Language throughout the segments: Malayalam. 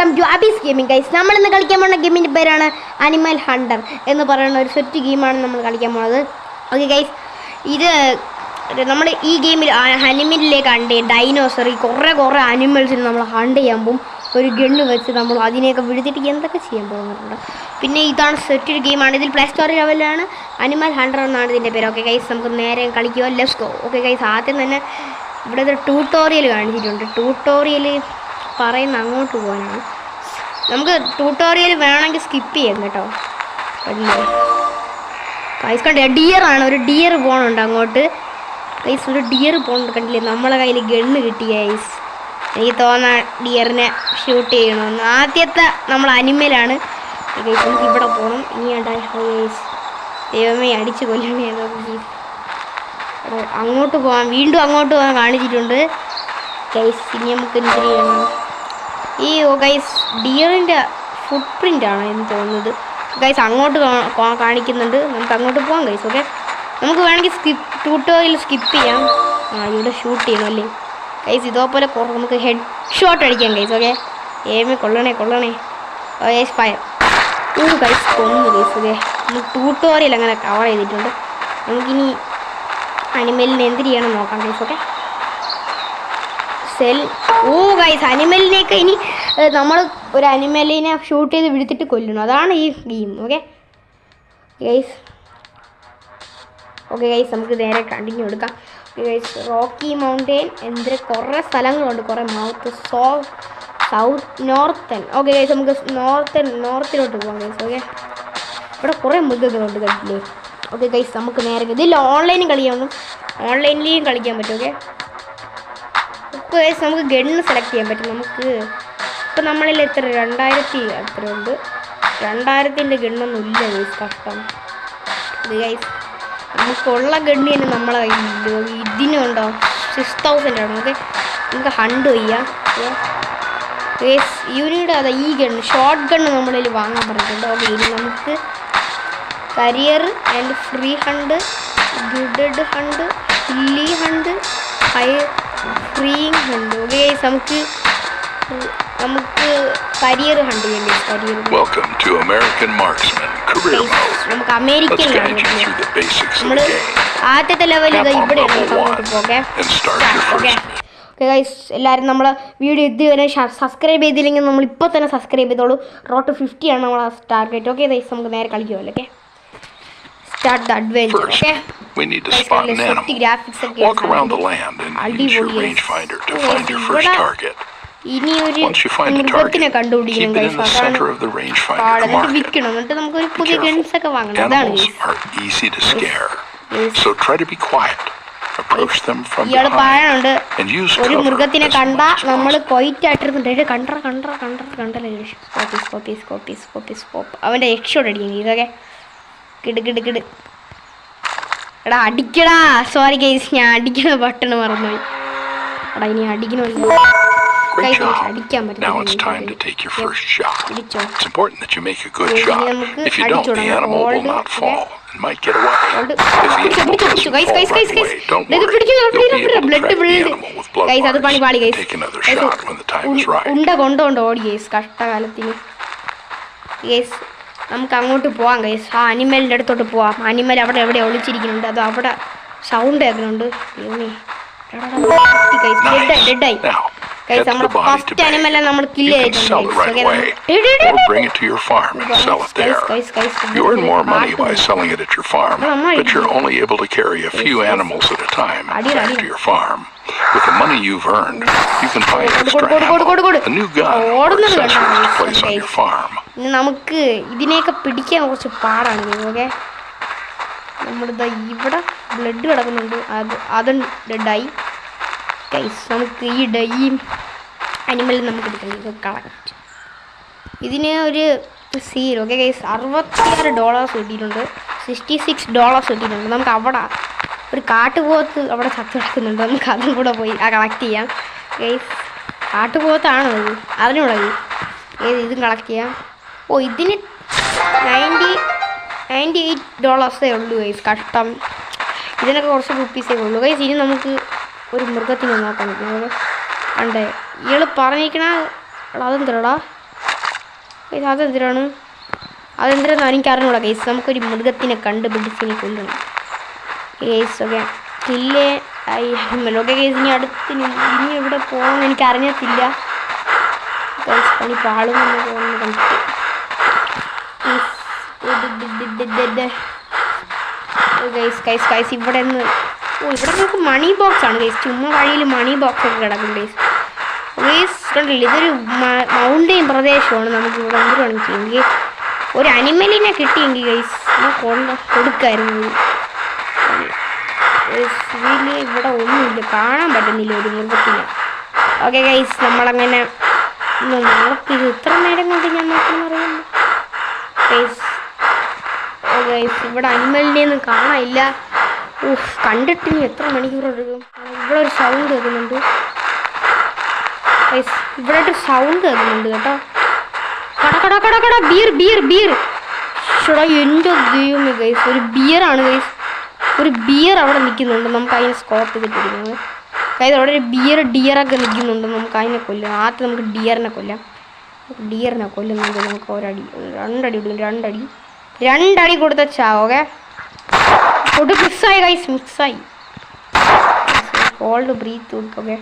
വെൽക്കം ടു അബീസ് ഗെയിമിംഗ് ഗൈസ്. നമ്മൾ ഇന്ന് കളിക്കാൻ പോകുന്ന ഗെയിമിൻ്റെ പേരാണ് അനിമൽ ഹണ്ടർ എന്ന് പറയുന്ന ഒരു സെറ്റ് ഗെയിമാണ് നമ്മൾ കളിക്കാൻ പോകുന്നത്. ഓക്കെ ഗൈസ്, ഇത് നമ്മൾ ഈ ഗെയിമിൽ അനിമലിലേക്ക് ഹണ്ട് ചെയ്യും. ഡൈനോസർ കുറേ അനിമൽസിന് നമ്മൾ ഹണ്ട് ചെയ്യാൻ പോകും. ഒരു ഗണ്ണ് വെച്ച് നമ്മൾ അതിനെയൊക്കെ വിഴുത്തിട്ട് എന്തൊക്കെ ചെയ്യാൻ പോകുന്നുണ്ട്. പിന്നെ ഇതാണ് സെറ്റ് ഒരു ഗെയിമാണ്. ഇതിൽ പ്ലേ സ്റ്റോർ ലെവലിലാണ്. അനിമൽ ഹണ്ടർ എന്നാണ് ഇതിൻ്റെ പേര്. ഓക്കെ ഗൈസ്, നമുക്ക് നേരെ കളിക്കുക. Let's go. ഓക്കെ ഗൈസ്, ആദ്യം തന്നെ ഇവിടെ ഒരു ട്യൂട്ടോറിയൽ കാണിച്ചിട്ടുണ്ട്. ട്യൂട്ടോറിയൽ പറയുന്ന അങ്ങോട്ട് പോകാനാണ്. നമുക്ക് ട്യൂട്ടോറിയൽ വേണമെങ്കിൽ സ്കിപ്പ് ചെയ്യാം കേട്ടോ. ഗൈസ് കണ്ടില്ല, ഡിയറാണ്. ഒരു ഡിയർ പോകണുണ്ട് അങ്ങോട്ട്. ഗൈസ് ഒരു ഡിയർ പോകുന്നുണ്ട്, കണ്ടില്ലേ? നമ്മളെ കയ്യിൽ ഗണ്ണ് കിട്ടി ഗൈസ്. എനിക്ക് തോന്നുന്ന ഡിയറിനെ ഷൂട്ട് ചെയ്യണമെന്ന്. ആദ്യത്തെ നമ്മൾ അനിമലാണ് ഗൈസ്. നമുക്ക് ഇവിടെ പോകണം. ഇനി ഗൈസ് ദൈവമേ അടിച്ച് കൊല്ലണേ. അങ്ങോട്ട് പോകാം, വീണ്ടും അങ്ങോട്ട് പോകാൻ കാണിച്ചിട്ടുണ്ട് ഗൈസ്. ഇനി നമുക്ക് എന്ത് ചെയ്യണം? ഈ ഗൈസ് ഡിയറിൻ്റെ ഫുട് പ്രിൻ്റാണ് എന്ന് തോന്നുന്നത് ഗൈസ്. അങ്ങോട്ട് കാണിക്കുന്നുണ്ട്. നമുക്ക് അങ്ങോട്ട് പോകാം ഗൈസ്. ഓക്കെ, നമുക്ക് വേണമെങ്കിൽ ട്യൂട്ടോറിയൽ സ്കിപ്പ് ചെയ്യാം. ഇവിടെ ഷൂട്ട് ചെയ്യണം അല്ലേ ഗൈസ്? ഇതേപോലെ നമുക്ക് ഹെഡ് ഷോട്ട് അടിക്കാം ഗൈസ്. ഓക്കെ, കൊള്ളണേ. Guys fire. ഗൈസ് കൊന്നു ഗൈസ്. ഓക്കെ, നമ്മൾ ട്യൂട്ടോറിയൽ അങ്ങനെ കവർ ചെയ്തിട്ടുണ്ട്. നമുക്കിനി അനിമലിനെ എന്ത് ചെയ്യണം നോക്കാം ഗൈസ്. ഓക്കെ, ഗൈസ് അനിമലിനെയൊക്കെ ഇനി നമ്മൾ ഒരു അനിമലിനെ ഷൂട്ട് ചെയ്ത് വിടുത്തിട്ട് കൊല്ലണം. അതാണ് ഈ ഗെയിം. ഓക്കെ ഗൈസ്, നമുക്ക് നേരെ കണ്ടിന്യൂ എടുക്കാം ഗൈസ്. റോക്കി മൗണ്ടെയിൻ എന്തൊരു കുറേ സ്ഥലങ്ങളുണ്ട്, കുറേ സൗത്ത് നോർത്തൻ. ഓക്കെ ഗൈസ്, നമുക്ക് നോർത്തിലോട്ട് പോകാം ഗൈസ്. ഓക്കെ, ഇവിടെ കുറേ മൃഗങ്ങളുണ്ട് കണ്ടില്ലേ? ഓക്കെ ഗൈസ്, നമുക്ക് നേരെ ഇതിൽ ഓൺലൈനും കളിക്കാം, ഓൺലൈനിലേയും കളിക്കാൻ പറ്റും. ഓക്കെ, ഇപ്പോൾ ഗൈസ് നമുക്ക് ഗണ്ണ് സെലക്ട് ചെയ്യാൻ പറ്റും. നമുക്ക് ഇപ്പോൾ നമ്മളിൽ എത്ര 2000 എത്ര ഉണ്ട്? 2000-ൻ്റെ ഗണ്ണൊന്നും ഇല്ല ഗൈസ്, കഷ്ടം. ഇത് ഗൈസ് നമുക്കുള്ള ഗണ്ണ് തന്നെ നമ്മളെ കയ്യിലില്ല. ഇതിനുണ്ടോ 6000 ആണ്. ഓക്കെ, നമുക്ക് ഹണ്ട് ചെയ്യാം ഗൈസ്. യൂണിയുടെ അതാ ഈ ഗണ്ണ്, ഷോർട്ട് ഗണ്ണ് നമ്മളിൽ വാങ്ങാൻ പറഞ്ഞിട്ടുണ്ട്. ഓക്കെ, ഇനി നമുക്ക് career and free hunt, guided hunt, hilly hunt, high freeing hunt. Okay guys, നമുക്ക് കരിയർ ഹണ്ട് ചെയ്യാം. നമുക്ക് അമേരിക്കനിലാണ് നമ്മൾ ആദ്യത്തെ ലെവലിൽ ഇവിടെയാണ്. നമുക്ക് അങ്ങോട്ട് പോകെ. ഓക്കെ ഗൈസ്, എല്ലാവരും നമ്മളെ വീഡിയോ ഇതുവരെ സബ്സ്ക്രൈബ് ചെയ്തില്ലെങ്കിൽ നമ്മൾ ഇപ്പോൾ തന്നെ സബ്സ്ക്രൈബ് ചെയ്തോളൂ. റോഡ് 50 ആണ് നമ്മളെ ടാർഗറ്റ്. ഓക്കെ ഗൈസ്, നമുക്ക് നേരെ കളിക്കുമല്ലോ. Okay, start the adventure. Okay, we need to spot an animal. Walk around the land and use your rangefinder to find your first target. Once you find the target, keep it in the center of the rangefinder to mark it. Be careful. Animals are easy to scare, so try to be quiet. Approach them from behind and use cover. മൃഗത്തിനെ കണ്ടാ നമ്മൾ ക്വൈറ്റ് ആയിട്ടിരുന്നുണ്ട്. സ്കോപ്പ് അവൻ്റെ എക്സ്ഷോട്ട് അടിക്കും. ഇതൊക്കെ കിട് എടാ അടിക്കടാ. സോറി ഗൈസ്, ഞാൻ അടിക്കണ ബട്ടൺ മറന്നുപോയി. എടാ ഇനി അടിക്കണമല്ലോ. അടിക്കാൻ പറ്റും. Now it's time to take your first shot. It's important that you make a good shot. If you don't, the animal will not fall and might get away. If the animal doesn't fall right away, don't worry. You'll be able to track the animal with blood marks. Take another shot when the time is right. കൊണ്ടോണ്ട് ഓടി ഗൈസ്, കഷ്ടകാലത്തിന്. ഗൈസ് നമുക്ക് അങ്ങോട്ട് പോവാം ഗൈസ്. ആ അനിമലിൻ്റെ അടുത്തോട്ട് പോവാം. അനിമൽ അവിടെ എവിടെ ഒളിച്ചിരിക്കുന്നുണ്ട്. അത് അവിടെ സൗണ്ട് കേൾക്കുന്നുണ്ട്. ഡെഡായി ഗൈസ്. നമ്മുടെ ഫസ്റ്റ് അനിമലെ നമ്മൾ കില്ല് ചെയ്തിട്ടുണ്ട്. Bring it to your farm and sell it there. You earn more money by selling it at your farm, but you're only able to carry a few animals at a time back to your farm. With the money you've earned, you can buy an extra ammo, a new gun, or accessories to place on your farm. നമുക്ക് ഇതിനെയൊക്കെ പിടിക്കാൻ കുറച്ച് പാടാണ്. ഓക്കെ, നമ്മളിതാ ഇവിടെ ബ്ലഡ് കിടക്കുന്നുണ്ട്. അതും ഡെഡായി ഗൈസ്. നമുക്ക് ഈ അനിമലിൽ നമുക്ക് എടുക്കണം. കളക്ട് ഇതിന് ഒരു സീൽ. ഓക്കെ ഗൈസ്, $66 കിട്ടിയിട്ടുണ്ട്. $66 കിട്ടിയിട്ടുണ്ട്. നമുക്ക് അവിടെ ഒരു കാട്ടുപോത്ത് അവിടെ ചത്ത് കിടക്കുന്നുണ്ട്. നമുക്ക് അതും കൂടെ പോയി കളക്ട് ചെയ്യാം ഗൈസ്. കാട്ടുപോത്താണോ ഇത്? അതിനൂടെ ഇതും കളക്ട് ചെയ്യാം. ഇതിന് $98 ഉള്ളൂ ഗൈസ്, കഷ്ടം. ഇതിനൊക്കെ കുറച്ച് റുപ്പീസേ ഉള്ളൂ ഗൈസ്. ഇനി നമുക്ക് ഒരു മൃഗത്തിനെ നോക്കാൻ പറ്റും. കണ്ടേ ഇയാൾ പറഞ്ഞിരിക്കണ അതെന്തരടാ അതെന്തിനാണ് എനിക്ക് അറിഞ്ഞൂടാ ഗൈസ്. നമുക്കൊരു മൃഗത്തിനെ കണ്ടുപിടിച്ച് ഇനി കൊല്ലണം ഗൈസ്. ഓക്കെ കില്ലേ ഓക്കെ ഗൈസ്. ഇനി എവിടെ പോകണമെന്ന് എനിക്ക് അറിഞ്ഞത്തില്ല ഗൈസ്. പണി പാളും കണ്ടിട്ട് ഗൈസ് ഇവിടെ നിന്ന് ഇവിടെ നമുക്ക് മണി ബോക്സ് ആണ് ഗൈസ്. ചുമ്മാ വഴിയിൽ മണി ബോക്സ് ഒക്കെ കിടക്കും ഗൈസ്. ഗൈസ് കണ്ടില്ല, ഇതൊരു മൗണ്ടെയിൻ പ്രദേശമാണ്. നമുക്ക് ഇവിടെ എന്ത് വേണം ചെയ്യുമെങ്കിൽ ഒരു അനിമലിനെ കിട്ടിയെങ്കിൽ ഗൈസ് കൊടുക്കായിരുന്നു. ഇവിടെ ഒന്നുമില്ല, കാണാൻ പറ്റുന്നില്ല ഒരു മൃഗത്തിനെ. ഓക്കെ ഗൈസ് നമ്മളങ്ങനെ നോക്കിയത് ഇത്ര നേരം കൊണ്ട് ഞാൻ നോക്കുന്നു അറിയുന്നു ഗൈസ്. ഗൈസ് ഇവിടെ അനിമലിനെ ഒന്നും കാണാനില്ല. കണ്ടിട്ട് ഇനി എത്ര മണിക്കൂർ എടുക്കും. ഇവിടെ ഒരു സൗണ്ട് കേൾക്കുന്നുണ്ട് ഗൈസ്. ഇവിടെ ഒരു സൗണ്ട് കേൾക്കുന്നുണ്ട് കേട്ടോ. കട ബിയർ ചേട്ടാ എൻ്റെ ദൈവമേ ഗൈസ്. ഒരു ബിയറാണ് ഗൈസ്. ഒരു ബിയർ അവിടെ നിൽക്കുന്നുണ്ട്. നമുക്ക് അതിനെ സ്കോപ്പ് ചെയ്തിട്ടിരിക്കുന്നത് ഗൈസ്. അവിടെ ഒരു ഡിയറൊക്കെ നിൽക്കുന്നുണ്ട്. നമുക്ക് അതിനെ കൊല്ലാം. ആദ്യം നമുക്ക് ഡിയറിനെ കൊല്ലുന്നുണ്ട്. നമുക്ക് ഒരടി രണ്ടടി കൊടുക്കും. രണ്ടടി കൊടുത്ത ചാവോക്കെ മിക്സായി ഗൈസ്. മിക്സായി ഹോൾഡ് ബ്രീത്ത് കൊടുക്കൊക്കെ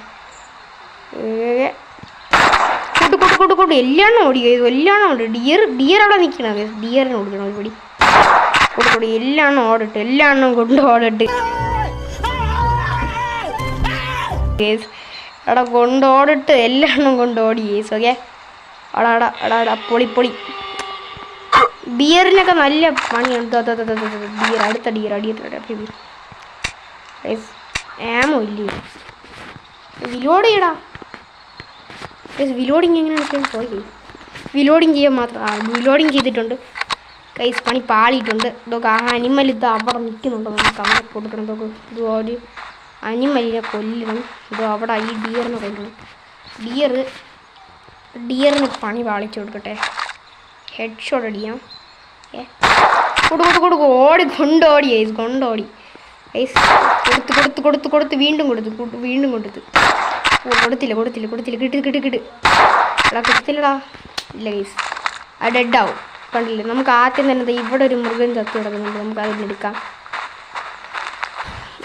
കൊടു എല്ലാം ഓടി ഗൈസ്. എല്ലാം ഓടി. ഡിയർ അവിടെ നിൽക്കണം ഗൈസ്. ഡിയറിന് കൊടുക്കണം ഒരു പടി കൊടു. എല്ലാം ഓടിട്ട് എല്ലാം കൊണ്ട് ഓടിട്ട് ഗൈസ്. അവിടെ കൊണ്ടോടിട്ട് എല്ലാം കൊണ്ടോടി ഗൈസ്. ഓക്കെ അടാ പൊളി. ബിയറിനൊക്കെ നല്ല പണിയാണ്. ഡിയർ അടുത്ത ഡിയർ ഗൈസ്. ആമോ ഇല്ലേ വിലോഡ് ചെയ്യടാ ഗൈസ്. വിലോഡിങ് എങ്ങനെയാണ് പോയി. വിലോഡിങ് ചെയ്യാൻ മാത്രം വിലോഡിങ് ചെയ്തിട്ടുണ്ട് ഗൈസ്. പണി പാളിയിട്ടുണ്ട്. ഇതൊക്കെ ആ അനിമൽ ഇത് അവിടെ നിൽക്കുന്നുണ്ടോ നമുക്ക് അവിടെ കൊടുക്കണം. ഇതൊക്കെ ഇത് ഒരു അനിമലിനെ കൊല്ലണം. ഇതോ അവിടെ ഈ ഡിയറിനെ കൊല്ലണം. ഡിയറിന് പണി പാളിച്ചു കൊടുക്കട്ടെ. ഹെഡ് ഷോട്ട് അടിയാം. കൊടുക്കും ഓടി കൊണ്ടോടി ഗൈസ്. കൊടുത്ത് വീണ്ടും കൊടുത്ത് കൊടുത്തില്ല കിട്ട് എടാ കൊടുത്തില്ലടാ. ഇല്ല ഗൈസ് അത് ഡെഡാവും. കണ്ടില്ലേ നമുക്ക് ആദ്യം തന്നെ ഇവിടെ ഒരു മൃഗം ചത്തു കിടക്കുന്നുണ്ട്. നമുക്ക് അതിനെടുക്കാം.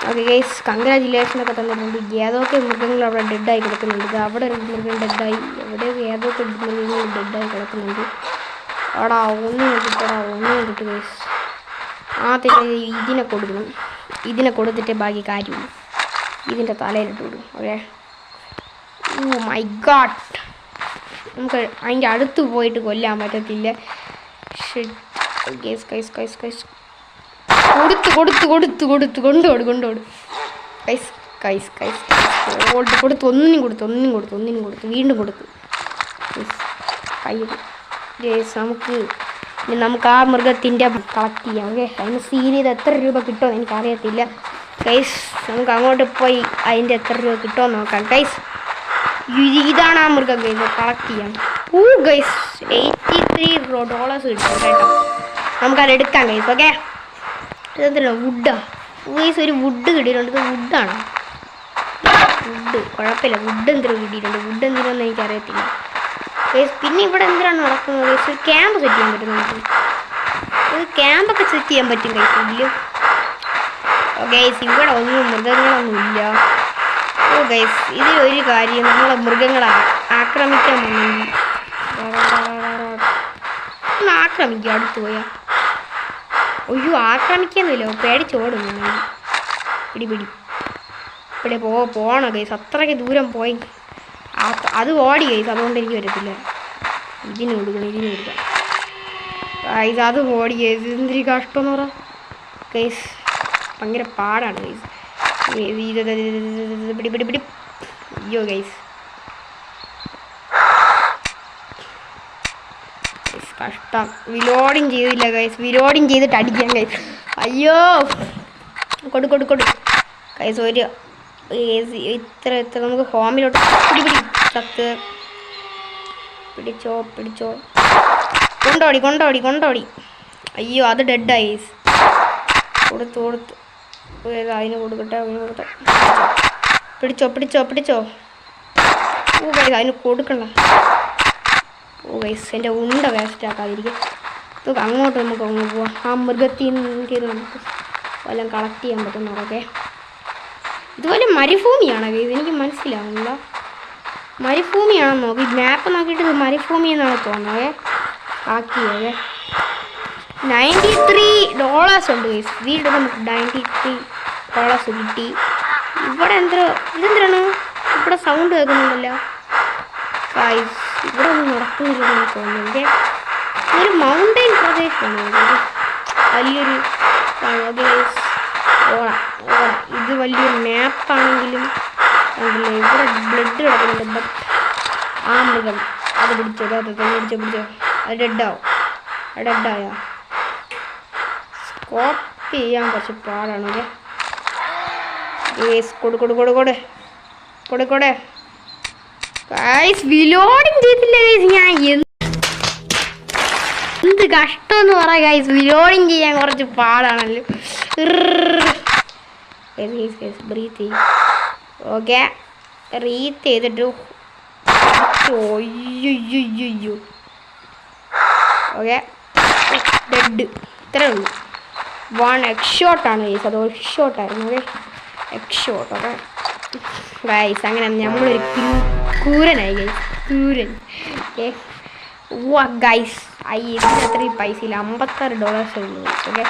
ഓക്കെ ഗൈസ് കൺഗ്രാജുലേഷനൊക്കെ തന്നിട്ടുണ്ട്. ഏതൊക്കെ മൃഗങ്ങൾ അവിടെ ഡെഡായി കിടക്കുന്നുണ്ട്. അവിടെ ഒരു മൃഗം ഡെഡായി. എവിടെ ഏതൊക്കെ മൃഗങ്ങൾ ഡെഡായി കിടക്കുന്നുണ്ട്. അവിടെ ഒന്നും കിട്ടും ഗൈസ്. ആദ്യം ഇതിനെ കൊടുത്തിട്ട് ബാക്കി കാര്യമുള്ളൂ. ഇതിൻ്റെ തലയിലിട്ട് വിടും. Okay oh my God. നമുക്ക് അതിൻ്റെ അടുത്ത് പോയിട്ട് കൊല്ലാൻ പറ്റത്തില്ല. ഗൈസ് കൊടുത്ത് കൊണ്ടോട് ഗൈസ്. കൊടുത്ത് ഒന്നിനും കൊടുത്ത് വീണ്ടും കൊടുത്ത് കയ്യിൽ ഗൈസ്. നമുക്ക് ആ മൃഗത്തിൻ്റെ കളക്ട് ചെയ്യാം. ഓക്കെ അതിന് സീൽ ചെയ്ത് എത്ര രൂപ കിട്ടുമോ എനിക്കറിയത്തില്ല ഗൈസ്. നമുക്ക് അങ്ങോട്ട് പോയി അതിൻ്റെ എത്ര രൂപ കിട്ടുമോ നോക്കാം ഗൈസ്. ഇതാണ് ആ മൃഗം ഗൈസ്. കളക്ട് ചെയ്യാം. ഗൈസ് $83 കിട്ടും കേട്ടോ. നമുക്കത് എടുക്കാം ഗൈസ്. ഓക്കെ ഇതെന്താ വുഡാ ഗൈസ്. ഒരു വുഡ് കിട്ടിയിട്ടുണ്ട്. ഇത് വുഡാണ്. കുഴപ്പമില്ല. വുഡ് എന്തിനും കിട്ടിയിട്ടുണ്ട്. വുഡ് എന്തിനാന്ന് എനിക്കറിയത്തില്ല ഗൈസ്. പിന്നെ ഇവിടെ എന്തിനാണ് നടക്കുന്നത് ഗൈസ്. ഒരു ക്യാമ്പ് സെറ്റ് ചെയ്യാൻ പറ്റും നമുക്ക്. ഇത് ക്യാമ്പൊക്കെ സെറ്റ് ചെയ്യാൻ പറ്റും ഗൈസ് ഇതിൽ. ഗൈസ് ഇവിടെ ഒന്നും മൃഗങ്ങളൊന്നും ഇല്ല. ഗൈസ് ഇതിലൊരു കാര്യം, നമ്മളെ മൃഗങ്ങളെ ആക്രമിക്കാൻ വന്നെങ്കിൽ ഒന്ന് ആക്രമിക്കുക. അടുത്ത് പോയാ ഒയ്യോ ആക്രമിക്കുന്നില്ല. പേടിച്ചോടുന്നു. പിടി ഇവിടെ പോണോ ഗൈസ്. അത്രയ്ക്ക് ദൂരം പോയി അത് ഓടി ഗൈസ്. അതുകൊണ്ട് എനിക്ക് വരത്തില്ല. ഇതിന് കൊടുക്കാം ഗൈസ്. അത് ഓടി ഗൈസ്. എന്തൊരു കഷ്ടം എന്ന് പറയാം ഗൈസ്. ഭയങ്കര പാടാണ് ഗൈസ്. പിടി അയ്യോ ഗൈസ് കഷ്ടം. വിലോഡിങ് ചെയ്തില്ല ഗൈസ്. വിലോഡിങ് ചെയ്തിട്ട് അടിക്കാം ഗൈസ്. അയ്യോ കൊടു ഗൈസ്. ഒരു ഇത്ര നമുക്ക് ഹോമിലോട്ട് ചത്ത് പിടിച്ചോ കൊണ്ടോടി. അയ്യോ അത് ഡെഡായി ഗൈസ്. കൊടുത്തു അതിന് കൊടുക്കട്ടെ. പിടിച്ചോ ഓ ഗൈസ് അതിന് കൊടുക്കണ്ട. ഓ ഗൈസ് എൻ്റെ ഉണ്ട വേസ്റ്റ് ആക്കാതിരിക്കും. ഇതൊക്കെ അങ്ങോട്ട് നമുക്ക് അങ്ങ് പോവാം. ആ മൃഗത്തിൽ നിന്ന് നമുക്ക് വല്ലതും കളക്ട് ചെയ്യാൻ പറ്റുന്നതൊക്കെ. ഇതുപോലെ മരുഭൂമിയാണ് ഗൈസ്, എനിക്ക് മനസ്സിലാവുന്നില്ല. മരുഭൂമിയാണെന്ന് നോക്കി മാപ്പ് നോക്കിയിട്ട് ഇത് മരുഭൂമി എന്നാണ് തോന്നുന്നത്. ആക്കിയത് $93 ഉണ്ട് ഗൈസ്. വീണ്ടും നമുക്ക് $93 കിട്ടി. ഇവിടെ ഇതെന്തിനാണ് ഇവിടെ സൗണ്ട് കേൾക്കുന്നുണ്ടല്ലോ ഗൈസ്? ഇവിടെ ഒന്നും നടക്കുന്നില്ലെന്ന് തോന്നുന്നു. ഒരു മൗണ്ടൈൻ പ്രദേശമാണ്, വലിയൊരു ഗൈസ്. ഇത് വലിയൊരു മാപ്പാണെങ്കിലും ഇവിടെ ബ്ലഡ് കിടക്കുന്നുണ്ട്. ബട്ട് ആ മൃഗം അത് പിടിച്ചോ, അത് ഡെഡായോ? സ്കോപ്പ് ചെയ്യാൻ കുറച്ച് പാടാണ്. കൊടു ഗൈസ് വിലോഡിങ് ചെയ്തില്ല ഗൈസ്. ഞാൻ എന്ത് കഷ്ടമെന്ന് പറയാം ഗൈസ്, വിലോഡിങ് ചെയ്യാൻ കുറച്ച് പാടാണല്ലോ. ബ്രീത്ത് ചെയ്യും. ഓക്കെ റീത്ത് ചെയ്തിട്ട് ഒയ്യോ ഓക്കെ ഡെഡ്. ഇത്രേ ഉള്ളൂ. 1 എക്സ്ഷോട്ടാണ് ഗൈസ്. അത് എക്സ്ഷോട്ടായിരുന്നു. ഓക്കെ എക്സ്ഷോട്ട്. ഓക്കെ ഗൈസ് അങ്ങനെ നമ്മളൊരു കൂരനായി ഗൈസ്, കൂരൻ. ഗൈസ് ഇതിന് അത്രയും പൈസ ഇല്ല. $56 ഉള്ളൂ. ഓക്കെ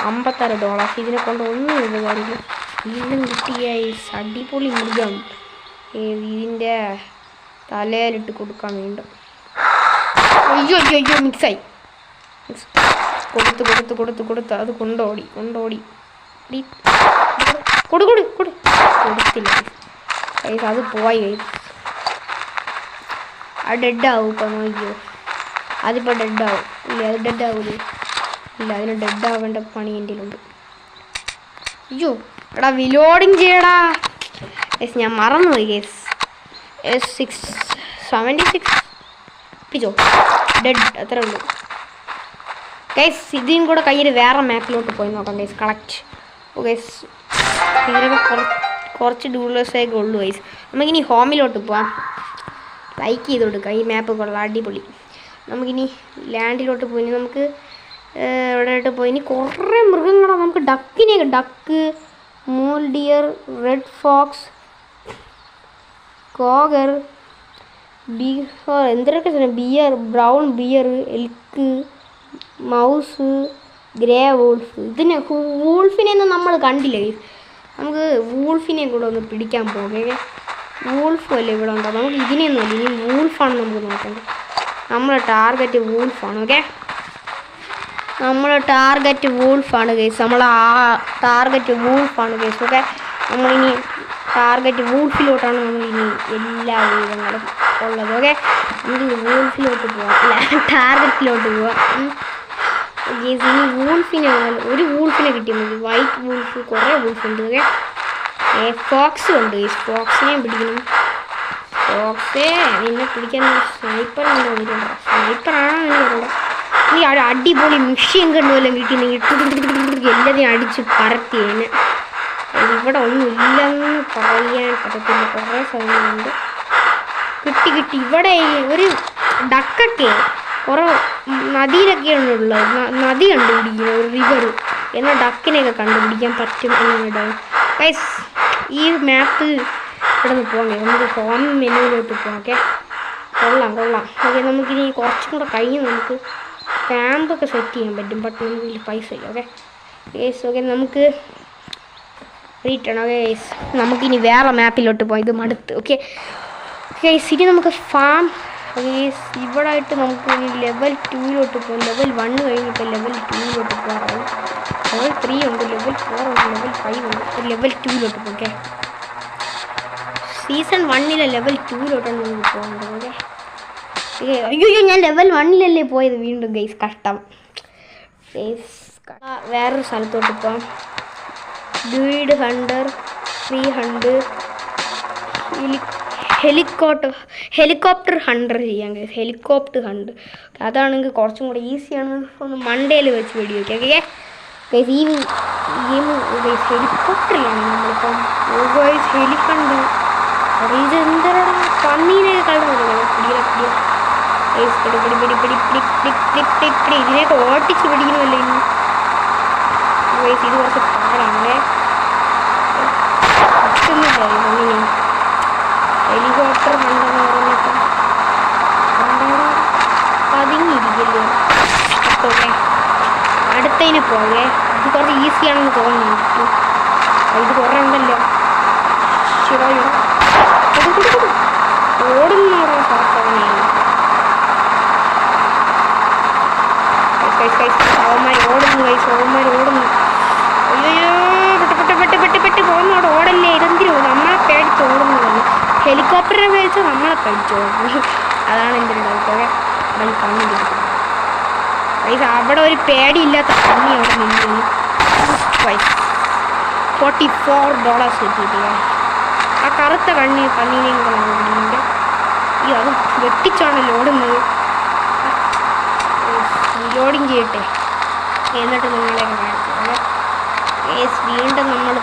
$56. ഇതിനെ കൊണ്ട് ഒന്നും ഉപകാരമില്ല. വീണ്ടും കിട്ടിയ അടിപൊളി മൃഗം ഇതിൻ്റെ തലയിലിട്ട് കൊടുക്കാൻ വേണ്ട. അയ്യോ മിക്സായി. കൊടുത്ത് അത് കൊണ്ടോടി കൊടുത്തില്ല ഗൈസ്. അത് പോയി ഗൈസ്. അത് ഡെഡാവും. ഇപ്പം നോക്കിയോ, അതിപ്പോൾ ഡെഡാവും. ഇല്ല അത് ഡെഡാവൂലേ? ഇല്ല, അതിന് ഡെഡാവേണ്ട പണി എൻ്റെ ഉണ്ട്. അയ്യോ എടാ വിലോഡിങ് ചെയ്യടാ ഗൈസ്. ഞാൻ മറന്നുപോയി ഗൈസ്. S76 പിടിച്ചോ, ഡെഡ്. അത്രേ ഉള്ളൂ ഗൈസ്. ഇതിനും കൂടെ കയ്യിൽ വേറെ മാപ്പിലോട്ട് പോയി നോക്കാം ഗൈസ്. കളക്ട്. ഓ ഗൈസ് ഇതിനൊക്കെ കുറച്ച് ഡൂളേഴ്സൊക്കെ ഉള്ളൂ ഗൈസ്. നമുക്കിനി ഹോമിലോട്ട് പോവാം. ലൈക്ക് ചെയ്ത് കൊടുക്കാം. ഈ മാപ്പ് കൊള്ളാം, അടിപൊളി. നമുക്കിനി ലാൻഡിലോട്ട് പോയി നമുക്ക് എവിടെയായിട്ട് പോയി ഇനി കുറേ മൃഗങ്ങളാണ്. നമുക്ക് duck, mule deer, red fox, cougar, എന്തൊക്കെ bear, brown bear, elk, mouse, grey wolf. വൂൾഫിനെയൊന്നും നമ്മൾ കണ്ടില്ല. നമുക്ക് വൂൾഫിനെ കൂടെ ഒന്ന് പിടിക്കാൻ പോകേ. വൂൾഫും അല്ലേ ഇവിടെ ഉണ്ടോ? നമുക്ക് ഇതിനെയൊന്നും അല്ല, ഇനി വൂൾഫാണ് നമുക്ക് നോക്കേണ്ടത്. നമ്മളെ ടാർഗറ്റ് വൂൾഫാണ്. ഓക്കെ നമ്മളെ ടാർഗറ്റ് വൂൾഫാണ് ഗൈസ്. ടാർഗറ്റ് വൂൾഫാണ് ഗൈസ്. ഓക്കെ നമ്മളിനി ടാർഗറ്റ് വൂൾഫിലോട്ടാണ് നമ്മളിനി എല്ലാ വിധങ്ങളും ഉള്ളത്. ഓക്കെ നമുക്ക് വൂൾഫിലോട്ട് പോവാം, അല്ല ടാർഗറ്റിലോട്ട് പോവാം. ഗൈസ് ഇനി ഒരു വൂൾഫിനെ കിട്ടിയാൽ മതി. വൈറ്റ് വൂൾഫ്, കുറേ വൂൾഫ് ഉണ്ട്. ഓക്കെ ഫോക്സും ഉണ്ട് ഗൈസ്. ഫോക്സിനെയും പിടിക്കണം. ഫോക്സേ നിന്നെ പിടിക്കാൻ സ്നൈപ്പറുണ്ടോ? സ്നൈപ്പറാണോ എനിക്കറിയില്ല. ഈ അടിപൊളി മിഷ്യൻ കണ്ടുവല്ലോ കിട്ടി എല്ലാതെയും അടിച്ച് പറത്തിയേനെ. ഇവിടെ ഒന്നും ഇല്ലെന്ന് പറയാൻ പറ്റത്തില്ല. കുറേ സമയമുണ്ട്. കിട്ടി. ഇവിടെ ഒരു ഡക്കൊക്കെ കുറേ നദിയിലൊക്കെയാണ് ഉള്ളത്. നദി കണ്ടുപിടിക്കുന്നത്, ഒരു റിവർ. എന്നാൽ ഡക്കിനെയൊക്കെ കണ്ടുപിടിക്കാൻ പറ്റും എന്നാണ് ഗൈസ്. ഈ മാപ്പ് ഇവിടെ നിന്ന് പോകാം. നമുക്ക് ഹോം മെനുവിലോട്ട് പോകാം. ഓക്കെ കൊള്ളാം. ഓക്കെ നമുക്കിനി കുറച്ചും കൂടെ കഴിഞ്ഞ് നമുക്ക് ക്യാമ്പൊക്കെ സെറ്റ് ചെയ്യാൻ പറ്റും. ബട്ട് നമുക്ക് പൈസ ഇല്ല. Okay guys. ഓക്കെ നമുക്ക് റീട്ടേൺ. ഓക്കെ ഗൈസ് നമുക്കിനി വേറെ മാപ്പിലോട്ട് പോകാം. ഇത് മടുത്ത്. ഓക്കെ ഗൈസ് ഇനി നമുക്ക് ഫാം. ഗൈസ് ഇവിടെ ആയിട്ട് നമുക്ക് ഇനി ലെവൽ 2ലോട്ട് പോകാം. ലെവൽ 1 കഴിഞ്ഞിപ്പോൾ ലെവൽ 2ലോട്ട് പോകാം. ലെവൽ 3 ഉണ്ട്, ലെവൽ 4 ഉണ്ട്, ലെവൽ 5 ഉണ്ട്. ലെവൽ 2ലോട്ട് പോകും. ഓക്കെ സീസൺ 1 ലെവൽ 2ലോട്ടാണ് നമുക്ക് പോകേണ്ടത്. ഓക്കെ അയ്യോ ഞാൻ ലെവൽ 1 പോയത് വീണ്ടും ഗൈസ്. കഷ്ടം ഗൈസ്. വേറൊരു സ്ഥലത്തോട്ട് പോകാം. ഡ്യൂയിഡ് hunter, tree hunt, helicopter hunter ചെയ്യാം ഗൈസ്. ഹെലികോപ്റ്റർ ഹണ്ട് അതാണെങ്കിൽ കുറച്ചും കൂടെ ഈസിയാണ്. ഒന്ന് മണ്ടയിൽ വെച്ച് വെടി വയ്ക്കാം. ഓക്കെ ഗൈസ് ഈ ഗെയിം ഗൈസ് ഹെലികോപ്റ്ററിലാണ് നമ്മളിപ്പം. ഗൈസ് ഹെലിഫണ്ട് ഇത് എന്തരാ പന്നീനെയൊക്കെ കളഞ്ഞു. ഇതിനെയൊക്കെ ഓട്ടിച്ച് പിടിക്കണമല്ലോ ഇനി. ഇത് കുറച്ച് പാടാണേ. ഹെലികോപ്റ്റർ കണ്ടെന്ന് പറഞ്ഞിട്ട് പതിങ്ങിയിരിക്കല്ലേ. ഓക്കെ, അടുത്തതിന് പോകേ. ഇത് കുറച്ച് ഈസിയാണെന്ന് തോന്നുന്നു. ഇത് കുറേ ഉണ്ടല്ലോ. ശിവായോ ഓടുന്നോടാ സാധനെ. അവന്മാർ ഓടുന്നു കൈസ്, അവന്മാർ ഓടുന്നു. അയ്യോ പെട്ട് പോകുന്നോട് ഓടല്ലേ. ഇതെന്തിനോ നമ്മളെ പേടിച്ച് ഓടുന്നതാണ്. ഹെലികോപ്റ്ററിനെ പേടിച്ച് നമ്മളെ പേടിച്ച് ഓടുന്നു. അതാണ് എൻ്റെ ഒരു ഡൗട്ട്. അവൻ കണ്ണില്ല പൈസ. അവിടെ ഒരു പേടിയില്ലാത്ത കണ്ണി അവിടെ നിന്നു. $44 കിട്ടിയിട്ടില്ല. ആ കറുത്ത കണ്ണീനെയും കൂടെ ഈ അത് വെട്ടിച്ചാണല്ലോ ഓടുന്നത്. ലോഡിങ് ചെയ്യട്ടെ, എന്നിട്ട് നിങ്ങളെ കാണിച്ചു. വീണ്ടും നമ്മൾ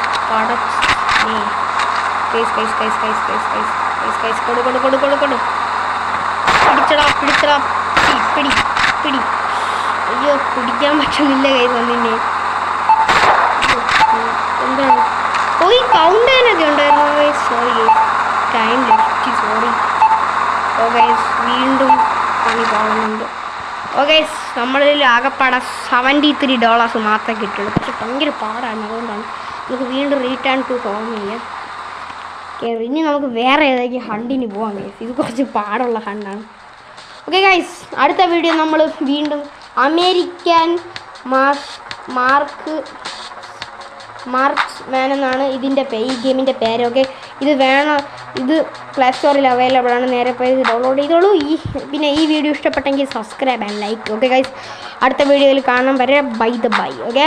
കൊടു പിടിച്ചടാ പിടി. അയ്യോ പിടിക്കാൻ പറ്റുന്നില്ല കൈ വന്നിന്നെ. എന്താണ് പോയി കൗണ്ട് ചെയ്യാനൊക്കെ ഉണ്ടായിരുന്നു. Sorry time left. Sorry. Okay വീണ്ടും പണി പോകുന്നുണ്ട്. ഓക്കെ നമ്മളിൽ ആകെപ്പാടെ $73 മാത്രമേ കിട്ടുള്ളൂ. പക്ഷെ ഭയങ്കര പാടാണ്. അതുകൊണ്ടാണ് നമുക്ക് വീണ്ടും റിട്ടേൺ ടു ഹോം ചെയ്യാം. ഇനി നമുക്ക് വേറെ ഏതെങ്കിലും ഹണ്ടിന് പോകാം ഗൈസ്. ഇത് കുറച്ച് പാടുള്ള ഹണ്ടാണ്. ഓക്കെ ഗൈസ്, അടുത്ത വീഡിയോ നമ്മൾ വീണ്ടും അമേരിക്കൻ മാർക്സ് മാൻ എന്നാണ് ഇതിൻ്റെ ഈ ഗെയിമിൻ്റെ പേര്. ഓക്കെ, ഇത് വേണം. ഇത് പ്ലേ സ്റ്റോറിൽ അവൈലബിൾ ആണ്. നേരെ പോയി ഡൗൺലോഡ് ചെയ്തോളൂ. പിന്നെ ഈ വീഡിയോ ഇഷ്ടപ്പെട്ടെങ്കിൽ subscribe and like. Okay guys, അടുത്ത വീഡിയോയിൽ കാണാൻ വരെ ബൈ. ഓക്കെ.